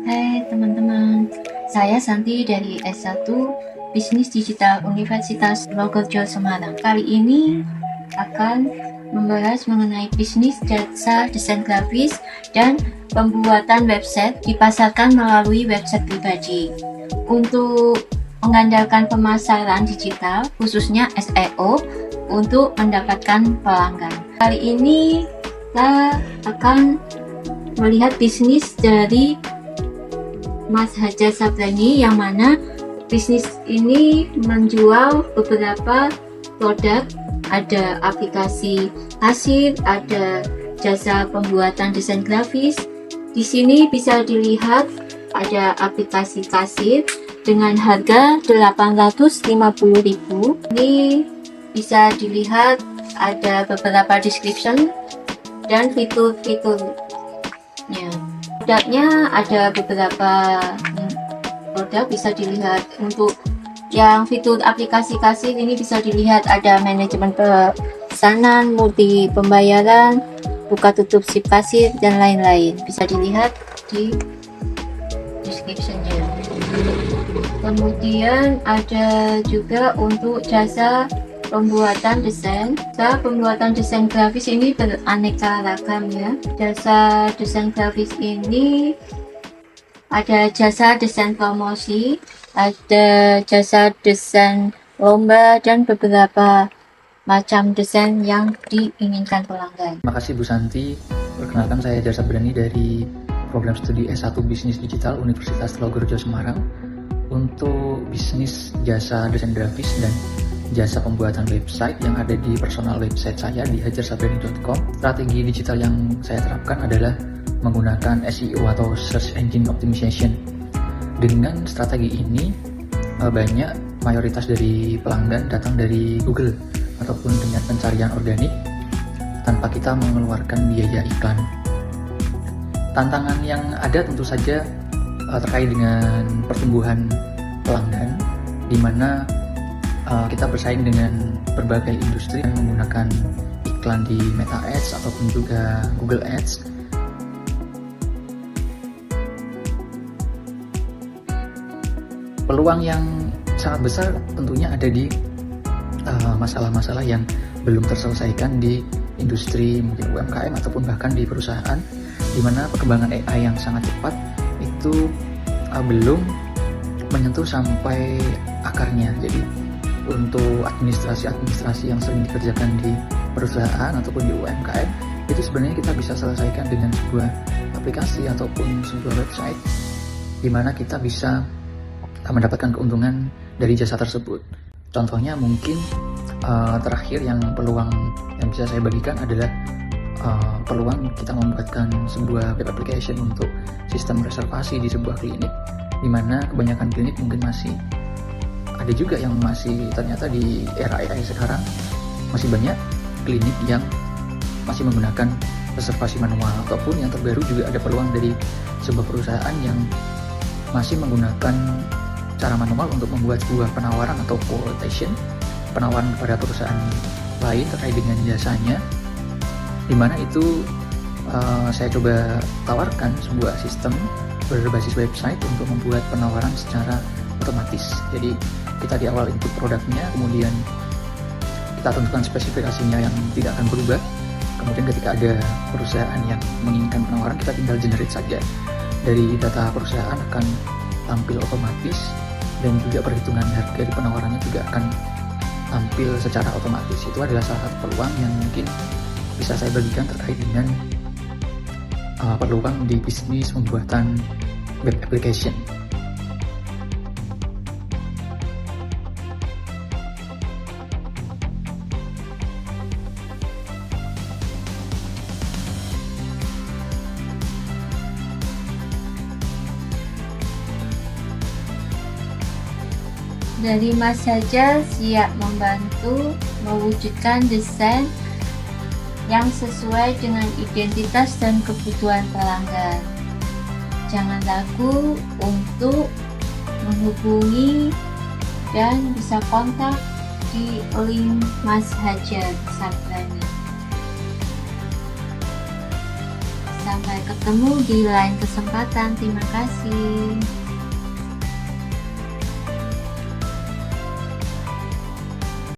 Hai teman-teman, saya Santi dari S1 Bisnis Digital Universitas Logojo Semarang. Kali ini akan membahas mengenai bisnis jasa desain grafis dan pembuatan website dipasarkan melalui website pribadi. Untuk mengandalkan pemasaran digital, khususnya SEO, untuk mendapatkan pelanggan. Kali ini kita akan melihat bisnis dari Mas Hajar Sabrani, yang mana bisnis ini menjual beberapa produk, ada aplikasi kasir, ada jasa pembuatan desain grafis. Di sini bisa dilihat ada aplikasi kasir dengan harga 850.000. Ini bisa dilihat ada beberapa description dan fitur-fiturnya. Produknya ada beberapa produk, bisa dilihat. Untuk yang fitur aplikasi kasir ini bisa dilihat ada manajemen pesanan, multi pembayaran, buka tutup SIP kasir, dan lain-lain. Bisa dilihat di description-nya. Kemudian ada juga untuk jasa pembuatan desain. Jasa pembuatan desain grafis ini beraneka ragam ya. Jasa desain grafis ini ada jasa desain promosi, ada jasa desain lomba, dan beberapa macam desain yang diinginkan pelanggan. Terima kasih Bu Santi. Perkenalkan, saya Hajar Sabrani dari program studi S1 Bisnis Digital Universitas Logorejo Semarang. Untuk bisnis jasa desain grafis dan jasa pembuatan website yang ada di personal website saya di hajarsabrani.com. Strategi digital yang saya terapkan adalah menggunakan SEO atau Search Engine Optimization. Dengan strategi ini banyak mayoritas dari pelanggan datang dari Google ataupun dengan pencarian organik tanpa kita mengeluarkan biaya iklan. Tantangan yang ada tentu saja terkait dengan pertumbuhan pelanggan, di mana kita bersaing dengan berbagai industri yang menggunakan iklan di Meta Ads ataupun juga Google Ads. Peluang yang sangat besar tentunya ada di masalah-masalah yang belum terselesaikan di industri mungkin UMKM ataupun bahkan di perusahaan, di mana perkembangan AI yang sangat cepat itu belum menyentuh sampai akarnya. Jadi untuk administrasi yang sering dikerjakan di perusahaan ataupun di UMKM, itu sebenarnya kita bisa selesaikan dengan sebuah aplikasi ataupun sebuah website, di mana kita bisa mendapatkan keuntungan dari jasa tersebut. Contohnya mungkin terakhir yang peluang yang bisa saya bagikan adalah peluang kita membuatkan sebuah web application untuk sistem reservasi di sebuah klinik, di mana kebanyakan klinik mungkin masih ada juga yang masih, ternyata di era AI sekarang masih banyak klinik yang masih menggunakan reservasi manual. Ataupun yang terbaru juga ada peluang dari sebuah perusahaan yang masih menggunakan cara manual untuk membuat sebuah penawaran atau quotation, penawaran kepada perusahaan lain terkait dengan jasanya, di mana itu saya coba tawarkan sebuah sistem berbasis website untuk membuat penawaran secara otomatis. Jadi kita di awal input produknya, kemudian kita tentukan spesifikasinya yang tidak akan berubah. Kemudian ketika ada perusahaan yang menginginkan penawaran, kita tinggal generate saja. Dari data perusahaan akan tampil otomatis, dan juga perhitungan harga di penawarannya juga akan tampil secara otomatis. Itu adalah salah satu peluang yang mungkin bisa saya bagikan terkait dengan peluang di bisnis pembuatan web application. Dari Mas Hajar siap membantu mewujudkan desain yang sesuai dengan identitas dan kebutuhan pelanggan. Jangan ragu untuk menghubungi dan bisa kontak di link Mas Hajar Sabrani. Sampai ketemu di lain kesempatan. Terima kasih.